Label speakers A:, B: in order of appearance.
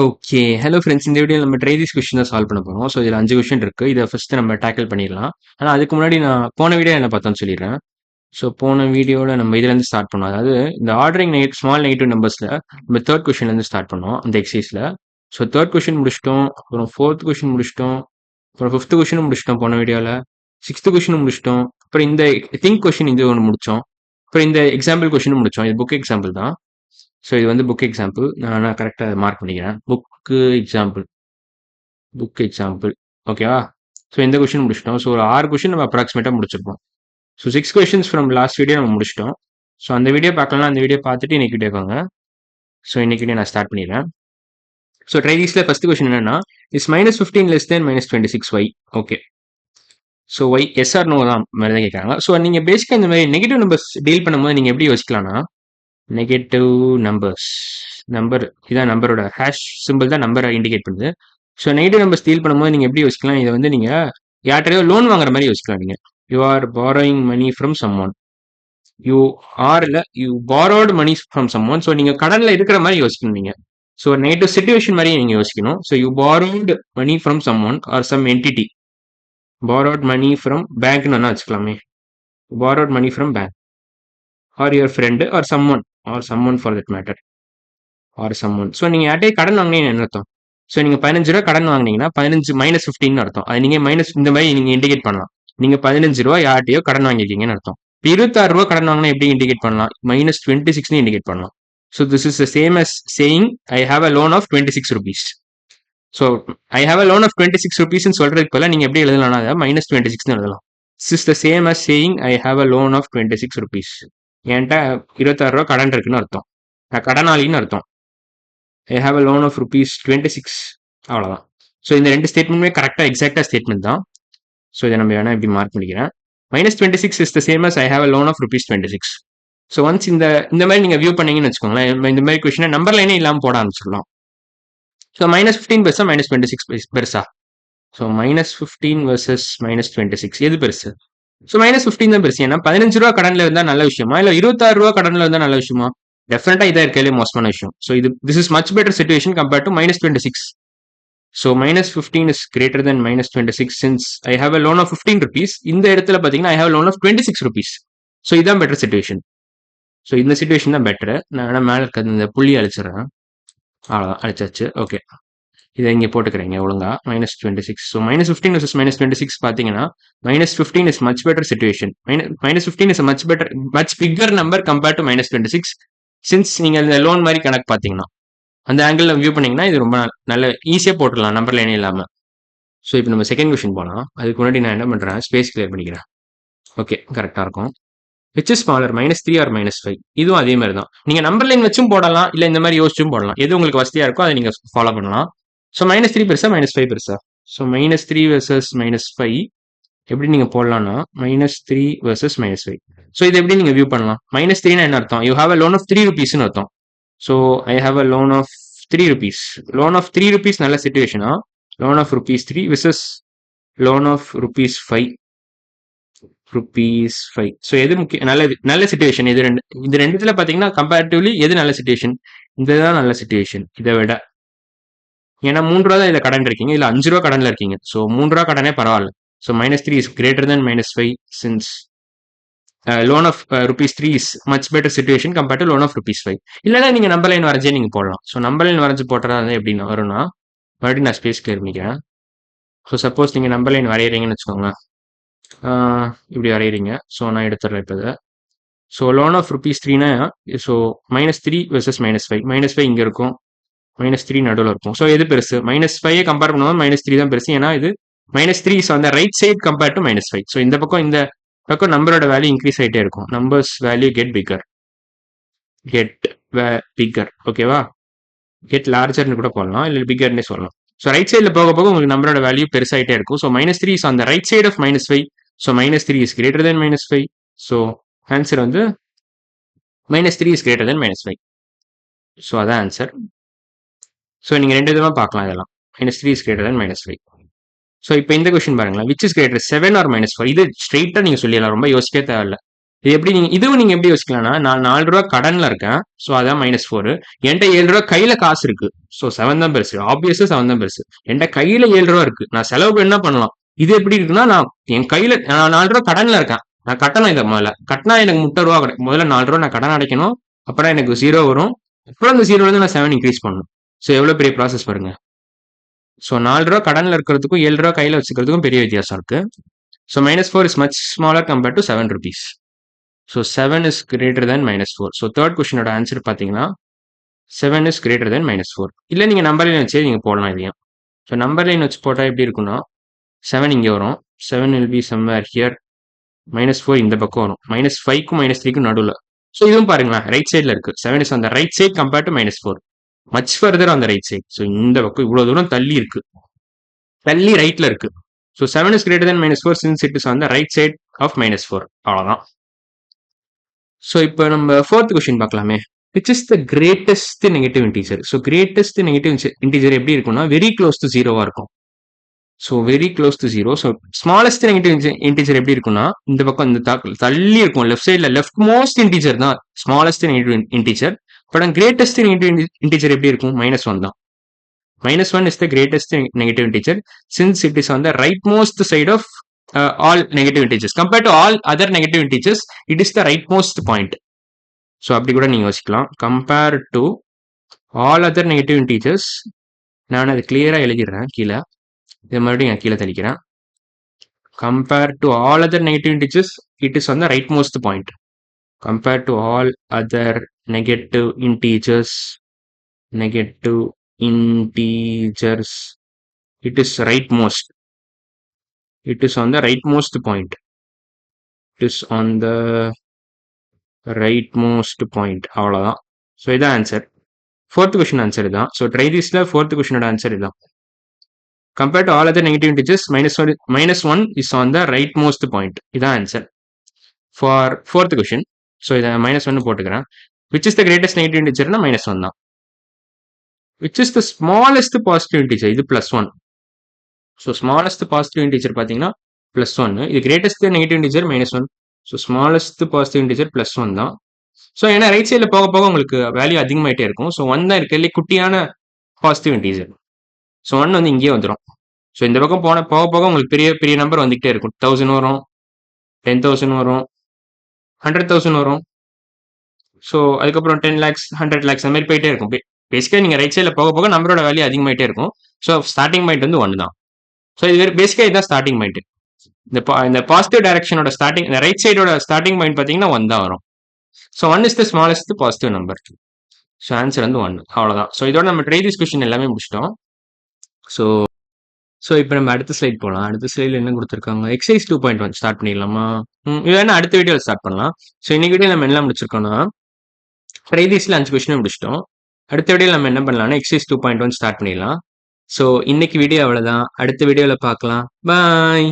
A: Okay. Hello friends. இந்த வீடியோல நம்ம ட்ரை திஸ் கொஸ்டின் தான் சால்வ் பண்ண போறோம். ஸோ, இதுல 5 கொஸ்டின் இருக்கு. இத ஃபர்ஸ்ட் நம்ம டேக்கிள் பண்ணிடலாம். ஆனா, அதுக்கு முன்னாடி நான் போன வீடியோ என்ன பார்த்தோம்னு சொல்லிடுறேன். ஸோ, போன வீடியோல நம்ம இதுலேருந்து ஸ்டார்ட் பண்ணோம். அதாவது இந்த ஆர்டரிங் ஸ்மால் நெகட்டிவ் நம்பர்ஸ்ல நம்ம 3 கொஸ்டின்லேருந்து ஸ்டார்ட் பண்ணோம் இந்த எக்ஸசைஸ்ல. ஸோ, 3 கொஸ்டின் முடிச்சிட்டோம். அப்புறம் 4த் கொஸ்டின் முடிச்சிட்டோம். அப்புறம் 5த் கொஸ்டினும் முடிச்சிட்டோம் போன வீடியோல. 6த் கொஸ்டினும் முடிச்சிட்டோம். அப்புறம் இந்த திங்க் கொஸ்டின் இது ஒன்று முடிச்சோம். அப்புறம் இந்த எக்ஸாம்பிள் கொஸ்டினும் முடிச்சோம். இது புக் எக்ஸாம்பிள் தான். ஸோ, இது வந்து புக் எக்ஸாம்பிள். நான் கரெக்டாக மார்க் பண்ணிக்கிறேன். Book example. ஓகேவா? ஸோ இந்த கொஸ்டின் முடிச்சிட்டோம். ஸோ ஒரு 6 கொஸ்டின் நம்ம அப்ராக்சிமேட்டாக முடிச்சிருப்போம். So 6 questions from last video நம்ம முடிச்சிட்டோம். ஸோ அந்த வீடியோ பார்க்கலாம், அந்த வீடியோ பார்த்துட்டு இன்னைக்கு வீடியோ வாங்க. ஸோ இன்னைக்கு வீடியோ நான் ஸ்டார்ட் பண்ணிடுறேன். ஸோ ட்ரை தீஸ்ல ஃபர்ஸ்ட் கொஸ்டின் என்னன்னா, is -15 less than -26 why? Okay. So why yes or no தான் மாதிரி தான் கேட்குறாங்க. ஸோ நீங்கள் பேசிக்காக இந்த மாதிரி நெகட்டிவ் நம்பர்ஸ் டீல் பண்ணும்போது நீங்கள் எப்படி யோசிக்கலாம்னா, நெகட்டிவ் நம்பர்ஸ் நம்பர் இதான் நம்பரோட ஹேஷ் சிம்பிள் தான் நம்பரை இண்டிகேட் பண்ணுது. ஸோ நெகட்டிவ் நம்பர்ஸ் டீல் பண்ணும்போது நீங்கள் எப்படி யோசிக்கலாம், இதை வந்து நீங்கள் யார்கிட்டயோ லோன் வாங்குற மாதிரி யோசிக்கலாம். நீங்கள் you are borrowing money from someone. You are இல்லை you borrowed money from someone. So நீங்கள் கடனில் இருக்கிற மாதிரி யோசிக்கணும். நீங்கள் ஸோ நெகட்டிவ் சிச்சுவேஷன் மாதிரி நீங்கள் யோசிக்கணும். So you borrowed money from someone or some entity. Borrowed money from பேங்க்னு வேணா வச்சுக்கலாமே. Borrowed money from bank or your friend or someone for that matter or someone. So நீங்கள் யார்ட்டே கடன் வாங்கினீங்கன்னு என்ன அர்த்தம்? ஸோ நீங்கள் 15 ரூபா கடன் வாங்கினீங்கன்னா 15 -15 அர்த்தம். அது நீங்கள் மைனஸ் இந்த மாதிரி நீங்கள் இண்டிகேட் பண்ணலாம். நீங்கள் 15 ரூபா யார்ட்டையோ கடன் வாங்கியிருக்கீங்கன்னு அர்த்தம். இப்போ 26 ரூபா கடன் வாங்கினா எப்படி இண்டிகேட் பண்ணலாம்? -26 இண்டிகேட் பண்ணலாம். So this is the same as saying I have a loan of 26 rupees. So I have a loan of 26 rupeesன்னு சொல்றதுக்கு பதிலாக நீங்கள் எப்படி எழுதலாம்னா அதை -26 எழுதலாம். This is the same as saying I have a loan of 26 rupees. என்கிட்ட 26 ரூபா கடன் இருக்குன்னு அர்த்தம். நான் கடனாளின்னு அர்த்தம். I have a loan of ₹26. அவ்வளோதான். ஸோ இந்த ரெண்டு ஸ்டேட்மெண்ட்டுமே கரெக்டாக எக்ஸாக்டாக ஸ்டேட்மெண்ட் தான். ஸோ இதை நம்ம வேணா இப்படி மார்க் பண்ணிக்கிறேன். -26 is the same as I have a loan of ₹26. So once இந்த மாதிரி நீங்கள் வியூ பண்ணீங்கன்னு வச்சுக்கோங்களேன், இந்த மாதிரி கொஸ்டினை நம்பர் லைனே இல்லாமல் போட ஆரம்பிச்சிடலாம். ஸோ -15 பெருசா -26 பெருசா? ஸோ -15 வர்சஸ் -26 எது பெருசு? ஸோ -15 தான் பெருசு. ஏன்னா 15 ரூபா கடன்ல இருந்தா நல்ல விஷயமா, இல்லை 26 ரூபா கடன்ல இருந்தா நல்ல விஷயமா? டெஃபினட்டா இதான் இருக்கையிலே மோசமான விஷயம். So this is much better situation compared to -26. So -15 is greater than -26 since I have a loan of 15 rupees. இந்த இடத்துல பார்த்தீங்கன்னா I have loan of 26 rupees. So இதுதான் பெட்டர் சிச்சுவேஷன். ஸோ இந்த சிச்சுவேஷன் தான் பெட்டர். நான் வேணா மேலே இருக்க இந்த புள்ளி அழிச்சிடுறேன். அவ்வளோதான், அழிச்சாச்சு. ஓகே, இதை இங்கே போட்டுக்கிறீங்க ஒழுங்கா. -26. ஸோ -15 vs -26 பார்த்தீங்கன்னா -15 is much better situation. -15 is much bigger number compared to -26 since நீங்கள் இந்த லோன் மாதிரி கணக்கு பார்த்தீங்கன்னா அந்த ஆங்கிள் வியூ பண்ணீங்கன்னா இது ரொம்ப நல்ல ஈஸியாக போட்டுடலாம் நம்பர் லைனே இல்லாமல். ஸோ இப்போ நம்ம செகண்ட் கொஸ்டின் போகலாம். அதுக்கு முன்னாடி நான் என்ன பண்ணுறேன், ஸ்பேஸ் கிளியர் பண்ணிக்கிறேன். ஓகே, கரெக்டாக இருக்கும். Which is smaller -3 or -5? இதுவும் அதே மாதிரி தான். நீங்கள் நம்பர் லைன் வச்சும் போடலாம், இல்லை இந்த மாதிரி யோசிச்சும் போடலாம். எது உங்களுக்கு வசதியாக இருக்கோ அதை நீங்கள் ஃபாலோ பண்ணலாம். ஸோ -3 பெருசா -5 பெருசா? ஸோ -3 வர்சஸ் -5 எப்படி நீங்கள் போடலாம்னா -3 வர்சஸ் -5. ஸோ இது எப்படி நீங்கள் வியூ பண்ணலாம்? -3னா என்ன அர்த்தம்? You have a loan of 3 rupeesன்னு அர்த்தம். So I have a loan of 3 rupees. Loan of 3 rupees நல்ல சிச்சுவேஷனா? Loan of ₹3 versus loan of ₹5. So எது முக்கிய நல்ல சிச்சுவேஷன்? இது ரெண்டுத்துல பார்த்தீங்கன்னா கம்பேரிட்டிவ்லி எது நல்ல சிச்சுவேஷன்? இதுதான் நல்ல சிச்சுவேஷன் இதை விட. ஏன்னா 3 ரூபா தான் இதில் கடன் இருக்கீங்க, இல்லை 5 ரூபா கடனில் இருக்கீங்க. ஸோ 3 ரூபா கடனே பரவாயில்ல. So -3 is greater than -5 since loan of ₹3 is much better situation compared to loan of ₹5. இல்லைன்னா நீங்கள் நம்பர் லைன் வரைஞ்சே நீங்கள் போடலாம். ஸோ நம்பர் லைன் வரைஞ்சு போட்டா எப்படின்னா வரும்னா, மறுபடியும் நான் ஸ்பேஸ் கிளியர் பண்ணிக்கிறேன். ஸோ சப்போஸ் நீங்கள் நம்பர் லைன் வரைகிறீங்கன்னு வச்சுக்கோங்களேன், இப்படி வரைகிறீங்க. ஸோ நான் எடுத்துடுறேன் இப்போ இதை. ஸோ லோன் ஆஃப் ₹3னா ஸோ -3 வர்சஸ் -5. -5 இங்கே இருக்கும், -3 நடுவில் இருக்கும். ஸோ எது பெருசு? -5 கம்பேர் பண்ணுவோம் -3 தான் பெருசு. ஏன்னா இது -3 is on the right side compare to -5. So இந்த பக்கம் நம்பரோட வேல்யூ இன்க்ரீஸ் ஆகிட்டே இருக்கும். Numbers value get bigger. ஓகேவா? கெட் லார்ஜர்னு கூட போடலாம், இல்லை பிக்கர்னே சொல்லலாம். ஸோ ரைட் சைடில் போக போக உங்களுக்கு நம்பரோட வேல்யூ பெருசாகிட்டே இருக்கும். So -3 is on the right side of -5. So -3 is greater than -5. So answer வந்து -3 இஸ் கிரேட்டர் தென் -5. ஸோ அதான் ஆன்சர். ஸோ நீங்கள் ரெண்டு விதமாக பார்க்கலாம் இதெல்லாம். -3 இஸ் கிரேட்டர் தென் -5. ஸோ இப்போ இந்த கொஸ்டின் பாருங்களேன், விச் இஸ் கிரேட்டர் 7 ஆர் -4? இது ஸ்ட்ரெயிட்டாக நீங்கள் சொல்லிடலாம், ரொம்ப யோசிக்கவே தேவையில்ல. இது எப்படி இதுவும் நீங்க எப்படி யோசிக்கலாம்னா, நான் 4 ரூபா கடன்ல இருக்கேன். ஸோ அதான் -4. என்கிட்ட 7 ரூபா கையில காசு இருக்கு. ஸோ 7 தான் பெருசு. ஆப்வியஸா 7 தான் பெருசு. என்கிட்ட கையில 7 ரூபா இருக்கு. நான் செலவுக்கு என்ன பண்ணலாம்? இது எப்படி இருக்குன்னா, நான் என் கையில நான் 4 ரூபா கடன்ல இருக்கேன். நான் கட்டணும் இதை முதல்ல. கட்டினா எனக்கு 30 ரூபா கிடைக்கும். முதல்ல 4 ரூபா நான் கடன் அடைக்கணும். அப்புறம் எனக்கு 0 வரும். அப்புறம் அந்த 0ல இருந்து நான் 7 இன்க்ரீஸ் பண்ணணும். ஸோ எவ்வளவு பெரிய ப்ராசஸ் பாருங்க. ஸோ 4 ரூபா கடன்ல இருக்கிறதுக்கும் 7 ரூபா கையில வச்சுக்கிறதுக்கும் பெரிய வித்தியாசம் இருக்கு. So -4 is much smaller compared to 7 rupees. So 7 is greater than -4. So third கொஸ்டினோட ஆன்சர் பார்த்தீங்கன்னா 7 இஸ் கிரேட்டர் தேன் -4. இல்லை நீங்கள் நம்பர் லைன் வச்சே நீங்கள் போடலாம் இதையும். ஸோ நம்பர் லைன் வச்சு போட்டால் எப்படி இருக்குன்னா 7 இங்கே வரும். 7 will be somewhere here. -4 இந்த பக்கம் வரும். -5க்கும் -3க்கும் நடுவில். ஸோ இதுவும் பாருங்களேன் ரைட் சைடில் இருக்கு. 7 is on the right side compared to -4. Much further on the right side. So இந்த பக்கம் இவ்வளோ தூரம் தள்ளி இருக்கு. தள்ளி ரைட்ல இருக்கு. So 7 is greater than -4 since it is on the right side of -4. அவ்வளோதான். ஸோ இப்போ நம்ம ஃபோர்த் கொஸ்டின் பார்க்கலாமே. Which is the greatest negative integer? So greatest negative integer எப்படி இருக்கும்னா வெரி க்ளோஸ் டு 0வா இருக்கும். So very close to 0. So smallest negative integer எப்படி இருக்கும்னா இந்த பக்கம் இந்த தள்ளி இருக்கும். லெஃப்ட் சைடில் லெஃப்ட் மோஸ்ட் இன்டீஜர் தான் smallest negative integer. But greatest negative integer எப்படி இருக்கும்? -1 தான். -1 is the greatest negative integer since it is on the rightmost side of all negative integers. Compared to all other negative integers, it is the rightmost point. So அப்படி கூட நீங்க யோசிக்கலாம். Compared to all other negative integers, நான் அது கிளியரா எழுதிடுறேன் கீழே. இதை மறுபடியும் நான் கீழே தெளிக்கிறேன். Compared to all other negative integers, it is on the rightmost point. Compared to all other negative integers, it is rightmost. It is on the rightmost point. It is on the rightmost point. அவ்வளோதான். So இதான் answer. Fourth question answer இதான். So try திஸ்ல fourth கொஸ்டினோட answer இதான். Compared to all other negative integers -1 is on the rightmost point. இதான் answer for fourth question. So இதை -1 போட்டுக்கிறேன். Which is the greatest negative இன்டிஜர்னா -1 தான். Which is the smallest positive integer? இது +1. So smallest positive integer பார்த்தீங்கன்னா +1. இது greatest negative integer -1. So smallest positive integer +1 தான். So ஏன்னா ரைட் சைடில் போக போக உங்களுக்கு வேல்யூ அதிகமாயிட்டே இருக்கும். ஸோ 1 தான் இருக்கிறதுலே குட்டியான பாசிட்டிவ் இன்டிஜர். ஸோ 1 வந்து இங்கேயே வந்துடும். ஸோ இந்த பக்கம் போக போக உங்களுக்கு பெரிய பெரிய நம்பர் வந்துகிட்டே இருக்கும். 1000 வரும், 10,000 வரும், 100,000 வரும். ஸோ அதுக்கப்புறம் 10 lakhs, 100 lakhs அந்த மாதிரி போயிட்டே இருக்கும். பேசிக்காக நீங்கள் ரைட் சைடில் போக போக நம்பரோட வேல்யூ அதிகமாயிட்டே இருக்கும். ஸோ ஸ்டார்டிங் பாயிண்ட் வந்து 1 தான். ஸோ இது பேசிக்காக இதுதான் ஸ்டார்டிங் பாயிண்ட். இந்த பாசிட்டிவ் டைரக்ஷனோட ஸ்டார்டிங், இந்த ரைட் சைடோட ஸ்டார்டிங் பாயிண்ட் பார்த்தீங்கன்னா 1 தான் வரும். So 1 is the smallest positive number. So answer வந்து 1. அவ்வளோதான். ஸோ இதோட நம்ம ட்ரை திஸ் கொஸ்டின் எல்லாமே முடிச்சிட்டோம். ஸோ இப்போ நம்ம அடுத்த ஸ்லைட் போகலாம். அடுத்த ஸ்லைடில் என்ன கொடுத்துருக்காங்க? எக்ஸசைஸ் 2.1 ஸ்டார்ட் பண்ணிடலாமா? இது வேணா அடுத்த வீடியோவில் ஸ்டார்ட் பண்ணலாம். ஸோ இன்னைக்கு வீடியோ நம்ம என்ன முடிச்சிருக்கோம்னா ட்ரை திஸ்ல 5 கொஸ்டின் முடிச்சிட்டோம். அடுத்த வீடியோவில் நம்ம என்ன பண்ணலாம்னா எக்ஸசைஸ் 2.1 ஸ்டார்ட் பண்ணிடலாம். ஸோ இன்னைக்கு வீடியோ அவ்வளோதான். அடுத்த வீடியோவில் பார்க்கலாம். பாய்.